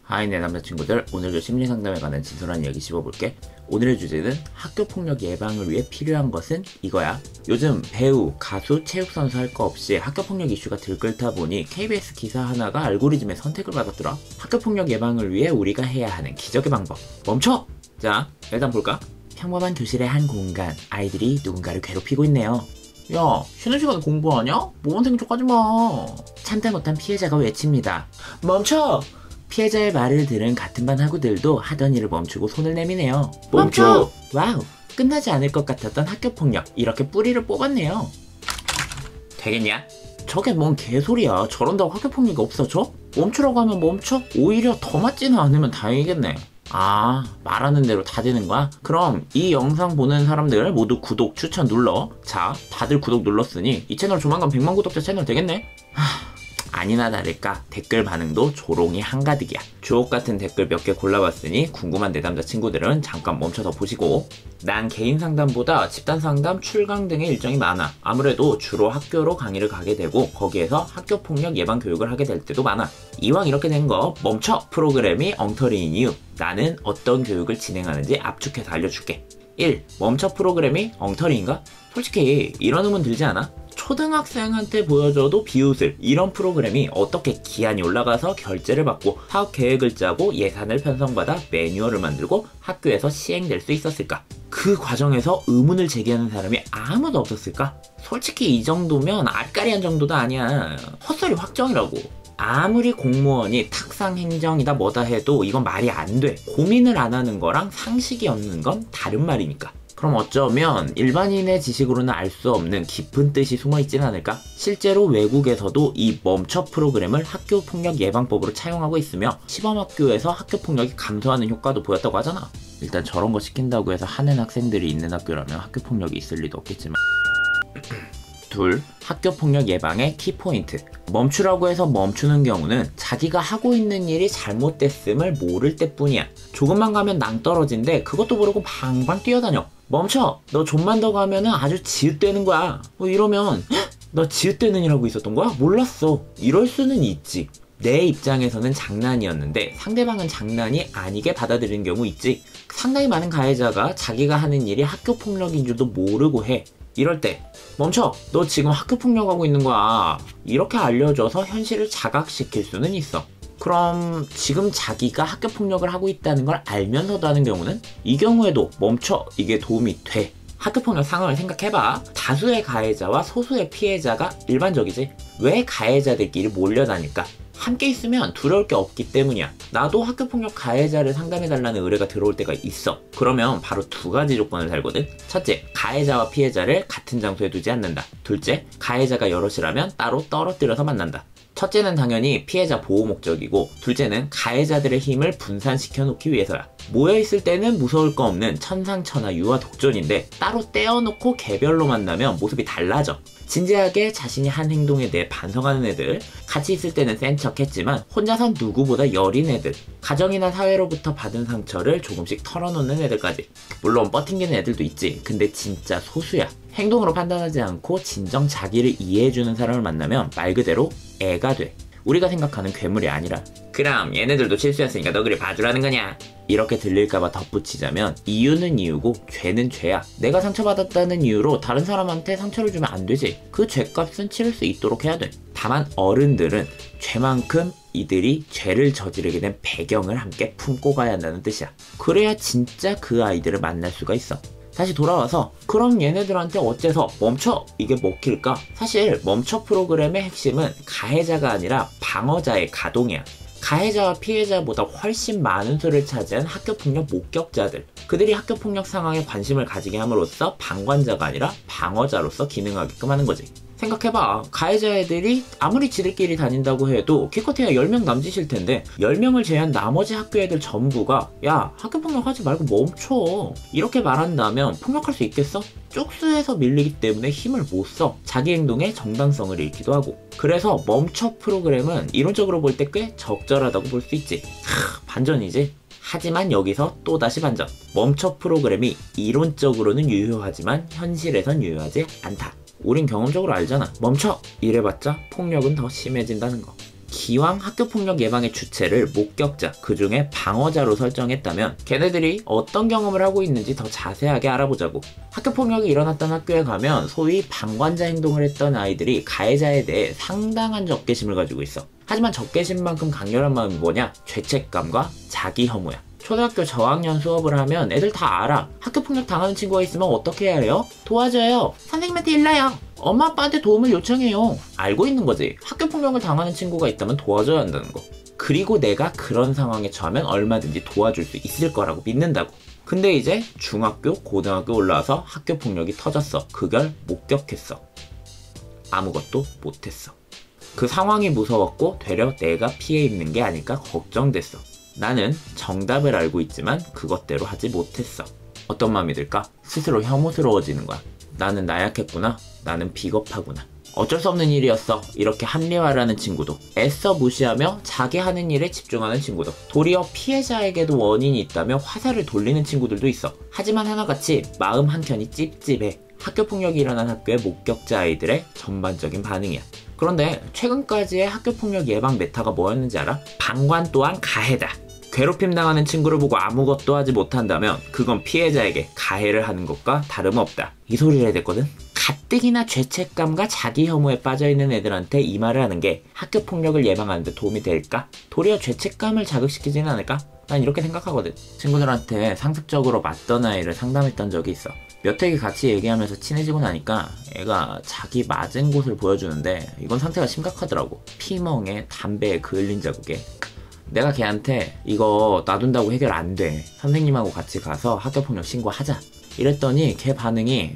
하이 내 남자친구들, 오늘도 심리상담에 관한 진솔한 이야기 씹어볼게. 오늘의 주제는 학교폭력 예방을 위해 필요한 것은 이거야. 요즘 배우, 가수, 체육선수 할 거 없이 학교폭력 이슈가 들끓다 보니 KBS 기사 하나가 알고리즘의 선택을 받았더라. 학교폭력 예방을 위해 우리가 해야 하는 기적의 방법. 멈춰! 자, 일단 볼까? 평범한 교실의 한 공간, 아이들이 누군가를 괴롭히고 있네요. 야, 쉬는 시간에 공부하냐? 모범생 척하지 마. 참다 못한 피해자가 외칩니다. 멈춰! 피해자의 말을 들은 같은 반 학우들도 하던 일을 멈추고 손을 내미네요. 멈춰! 와우! 끝나지 않을 것 같았던 학교폭력, 이렇게 뿌리를 뽑았네요. 되겠냐? 저게 뭔 개소리야. 저런다고 학교폭력이 없어져? 멈추라고 하면 멈춰? 오히려 더 맞지는 않으면 다행이겠네. 아, 말하는 대로 다 되는 거야? 그럼 이 영상 보는 사람들 모두 구독, 추천 눌러. 자, 다들 구독 눌렀으니 이 채널 조만간 100만 구독자 채널 되겠네? 아니나 다를까 댓글 반응도 조롱이 한가득이야. 주옥같은 댓글 몇 개 골라봤으니 궁금한 내 남자 친구들은 잠깐 멈춰서 보시고. 난 개인 상담보다 집단 상담, 출강 등의 일정이 많아. 아무래도 주로 학교로 강의를 가게 되고 거기에서 학교폭력 예방 교육을 하게 될 때도 많아. 이왕 이렇게 된 거 멈춰! 프로그램이 엉터리인 이유, 나는 어떤 교육을 진행하는지 압축해서 알려줄게. 1. 멈춰 프로그램이 엉터리인가? 솔직히 이런 의문 들지 않아? 초등학생한테 보여줘도 비웃을 이런 프로그램이 어떻게 기한이 올라가서 결제를 받고 사업 계획을 짜고 예산을 편성받아 매뉴얼을 만들고 학교에서 시행될 수 있었을까? 그 과정에서 의문을 제기하는 사람이 아무도 없었을까? 솔직히 이 정도면 아까리한 정도도 아니야. 헛소리 확정이라고. 아무리 공무원이 탁상 행정이다 뭐다 해도 이건 말이 안 돼. 고민을 안 하는 거랑 상식이 없는 건 다른 말이니까. 그럼 어쩌면 일반인의 지식으로는 알 수 없는 깊은 뜻이 숨어있진 않을까? 실제로 외국에서도 이 멈춰 프로그램을 학교폭력 예방법으로 차용하고 있으며 시범학교에서 학교폭력이 감소하는 효과도 보였다고 하잖아. 일단 저런 거 시킨다고 해서 하는 학생들이 있는 학교라면 학교폭력이 있을 리도 없겠지만. 2. 학교폭력 예방의 키포인트. 멈추라고 해서 멈추는 경우는 자기가 하고 있는 일이 잘못됐음을 모를 때뿐이야. 조금만 가면 낭떠러진데 그것도 모르고 방방 뛰어다녀. 멈춰! 너 좀만 더 가면은 아주 지읒되는 거야. 이러면 너 지읒되는 일 하고 있었던 거야? 몰랐어. 이럴 수는 있지. 내 입장에서는 장난이었는데 상대방은 장난이 아니게 받아들이는 경우 있지. 상당히 많은 가해자가 자기가 하는 일이 학교폭력인 줄도 모르고 해. 이럴 때 멈춰! 너 지금 학교폭력하고 있는 거야. 이렇게 알려줘서 현실을 자각시킬 수는 있어. 그럼 지금 자기가 학교폭력을 하고 있다는 걸 알면서도 하는 경우는? 이 경우에도 멈춰! 이게 도움이 돼. 학교폭력 상황을 생각해봐. 다수의 가해자와 소수의 피해자가 일반적이지. 왜 가해자들끼리 몰려다닐까? 함께 있으면 두려울 게 없기 때문이야. 나도 학교폭력 가해자를 상담해달라는 의뢰가 들어올 때가 있어. 그러면 바로 2가지 조건을 달거든. 첫째, 가해자와 피해자를 같은 장소에 두지 않는다. 둘째, 가해자가 여럿이라면 따로 떨어뜨려서 만난다. 첫째는 당연히 피해자 보호 목적이고, 둘째는 가해자들의 힘을 분산시켜 놓기 위해서야. 모여있을 때는 무서울 거 없는 천상천하 유아 독존인데 따로 떼어놓고 개별로 만나면 모습이 달라져. 진지하게 자신이 한 행동에 대해 반성하는 애들, 같이 있을 때는 센 척했지만 혼자선 누구보다 여린 애들, 가정이나 사회로부터 받은 상처를 조금씩 털어놓는 애들까지. 물론 뻗팅기는 애들도 있지. 근데 진짜 소수야. 행동으로 판단하지 않고 진정 자기를 이해해주는 사람을 만나면 말 그대로 애가 돼. 우리가 생각하는 괴물이 아니라. 그럼 얘네들도 실수였으니까 너 그리 봐주라는 거냐? 이렇게 들릴까봐 덧붙이자면 이유는 이유고 죄는 죄야. 내가 상처받았다는 이유로 다른 사람한테 상처를 주면 안 되지. 그 죄값은 치를 수 있도록 해야 돼. 다만 어른들은 죄만큼 이들이 죄를 저지르게 된 배경을 함께 품고 가야 한다는 뜻이야. 그래야 진짜 그 아이들을 만날 수가 있어. 다시 돌아와서 그럼 얘네들한테 어째서 멈춰! 이게 먹힐까? 사실 멈춰 프로그램의 핵심은 가해자가 아니라 방어자의 가동이야. 가해자와 피해자보다 훨씬 많은 수를 차지한 학교폭력 목격자들, 그들이 학교폭력 상황에 관심을 가지게 함으로써 방관자가 아니라 방어자로서 기능하게끔 하는 거지. 생각해봐. 가해자 애들이 아무리 지들끼리 다닌다고 해도 기껏해야 10명 남짓일 텐데 10명을 제외한 나머지 학교 애들 전부가 야, 학교폭력 하지 말고 멈춰, 이렇게 말한다면 폭력할 수 있겠어? 쪽수에서 밀리기 때문에 힘을 못 써. 자기 행동의 정당성을 잃기도 하고. 그래서 멈춰 프로그램은 이론적으로 볼 때 꽤 적절하다고 볼 수 있지. 반전이지. 하지만 여기서 또다시 반전. 멈춰 프로그램이 이론적으로는 유효하지만 현실에선 유효하지 않다. 우린 경험적으로 알잖아. 멈춰! 이래봤자 폭력은 더 심해진다는 거. 기왕 학교폭력 예방의 주체를 목격자, 그 중에 방어자로 설정했다면 걔네들이 어떤 경험을 하고 있는지 더 자세하게 알아보자고. 학교폭력이 일어났던 학교에 가면 소위 방관자 행동을 했던 아이들이 가해자에 대해 상당한 적개심을 가지고 있어. 하지만 적개심만큼 강렬한 마음이 뭐냐? 죄책감과 자기 혐오야. 초등학교 저학년 수업을 하면 애들 다 알아. 학교폭력 당하는 친구가 있으면 어떻게 해야 해요? 도와줘요. 선생님한테 일러요. 엄마 아빠한테 도움을 요청해요. 알고 있는 거지. 학교폭력을 당하는 친구가 있다면 도와줘야 한다는 거. 그리고 내가 그런 상황에 처하면 얼마든지 도와줄 수 있을 거라고 믿는다고. 근데 이제 중학교, 고등학교 올라와서 학교폭력이 터졌어. 그걸 목격했어. 아무것도 못했어. 그 상황이 무서웠고 되려 내가 피해 입는 게 아닐까 걱정됐어. 나는 정답을 알고 있지만 그것대로 하지 못했어. 어떤 마음이 들까? 스스로 혐오스러워지는 거야. 나는 나약했구나. 나는 비겁하구나. 어쩔 수 없는 일이었어. 이렇게 합리화라는 친구도, 애써 무시하며 자기 하는 일에 집중하는 친구도, 도리어 피해자에게도 원인이 있다며 화살을 돌리는 친구들도 있어. 하지만 하나같이 마음 한켠이 찝찝해. 학교폭력이 일어난 학교의 목격자 아이들의 전반적인 반응이야. 그런데 최근까지의 학교폭력 예방 메타가 뭐였는지 알아? 방관 또한 가해다. 괴롭힘 당하는 친구를 보고 아무것도 하지 못한다면 그건 피해자에게 가해를 하는 것과 다름없다. 이 소리를 해야 됐거든? 가뜩이나 죄책감과 자기 혐오에 빠져있는 애들한테 이 말을 하는 게 학교폭력을 예방하는 데 도움이 될까? 도리어 죄책감을 자극시키지는 않을까? 난 이렇게 생각하거든. 친구들한테 상습적으로 맞던 아이를 상담했던 적이 있어. 몇 회기 같이 얘기하면서 친해지고 나니까 애가 자기 맞은 곳을 보여주는데 이건 상태가 심각하더라고. 피멍에 담배에 그을린 자국에. 내가 걔한테 이거 놔둔다고 해결 안 돼. 선생님하고 같이 가서 학교폭력 신고하자. 이랬더니 걔 반응이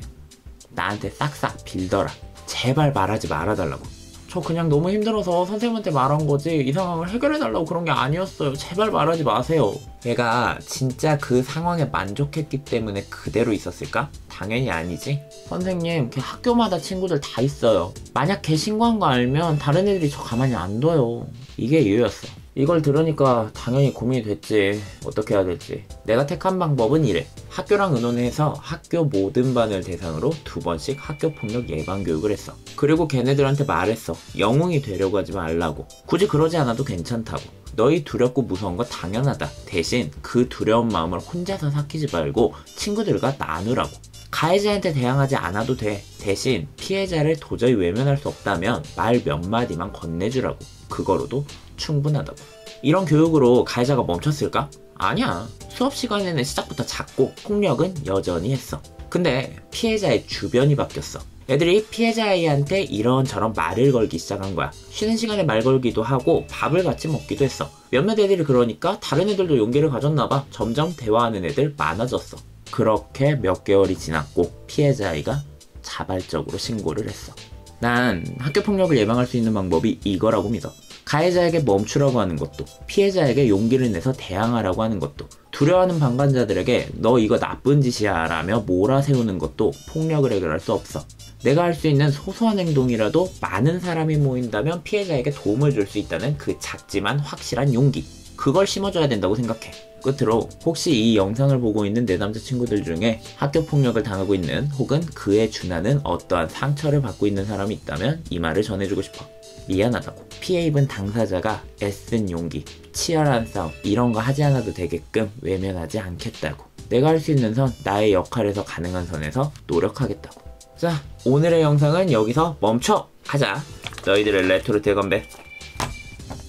나한테 싹싹 빌더라. 제발 말하지 말아달라고. 저 그냥 너무 힘들어서 선생님한테 말한 거지 이 상황을 해결해달라고 그런 게 아니었어요. 제발 말하지 마세요. 얘가 진짜 그 상황에 만족했기 때문에 그대로 있었을까? 당연히 아니지. 선생님, 걔 학교마다 친구들 다 있어요. 만약 걔 신고한 거 알면 다른 애들이 저 가만히 안 둬요. 이게 이유였어. 이걸 들으니까 당연히 고민이 됐지. 어떻게 해야 될지. 내가 택한 방법은 이래. 학교랑 의논해서 학교 모든 반을 대상으로 2번씩 학교폭력 예방 교육을 했어. 그리고 걔네들한테 말했어. 영웅이 되려고 하지 말라고. 굳이 그러지 않아도 괜찮다고. 너희 두렵고 무서운 거 당연하다. 대신 그 두려운 마음을 혼자서 삭히지 말고 친구들과 나누라고. 가해자한테 대항하지 않아도 돼. 대신 피해자를 도저히 외면할 수 없다면 말 몇 마디만 건네주라고. 그거로도 충분하다고. 이런 교육으로 가해자가 멈췄을까? 아니야. 수업 시간에는 시작부터 잦고 폭력은 여전히 했어. 근데 피해자의 주변이 바뀌었어. 애들이 피해자 아이한테 이런저런 말을 걸기 시작한 거야. 쉬는 시간에 말 걸기도 하고 밥을 같이 먹기도 했어. 몇몇 애들이 그러니까 다른 애들도 용기를 가졌나 봐. 점점 대화하는 애들 많아졌어. 그렇게 몇 개월이 지났고 피해자 아이가 자발적으로 신고를 했어. 난 학교폭력을 예방할 수 있는 방법이 이거라고 믿어. 가해자에게 멈추라고 하는 것도, 피해자에게 용기를 내서 대항하라고 하는 것도, 두려워하는 방관자들에게 너 이거 나쁜 짓이야 라며 몰아세우는 것도 폭력을 해결할 수 없어. 내가 할 수 있는 소소한 행동이라도 많은 사람이 모인다면 피해자에게 도움을 줄 수 있다는 그 작지만 확실한 용기, 그걸 심어줘야 된다고 생각해. 끝으로 혹시 이 영상을 보고 있는 내 남자친구들 중에 학교폭력을 당하고 있는 혹은 그에 준하는 어떠한 상처를 받고 있는 사람이 있다면 이 말을 전해주고 싶어. 미안하다고. 피해 입은 당사자가 애쓴 용기, 치열한 싸움 이런 거 하지 않아도 되게끔 외면하지 않겠다고. 내가 할 수 있는 선, 나의 역할에서 가능한 선에서 노력하겠다고. 자, 오늘의 영상은 여기서 멈춰! 하자. 너희들의 레토르 대건배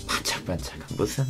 반짝반짝 무슨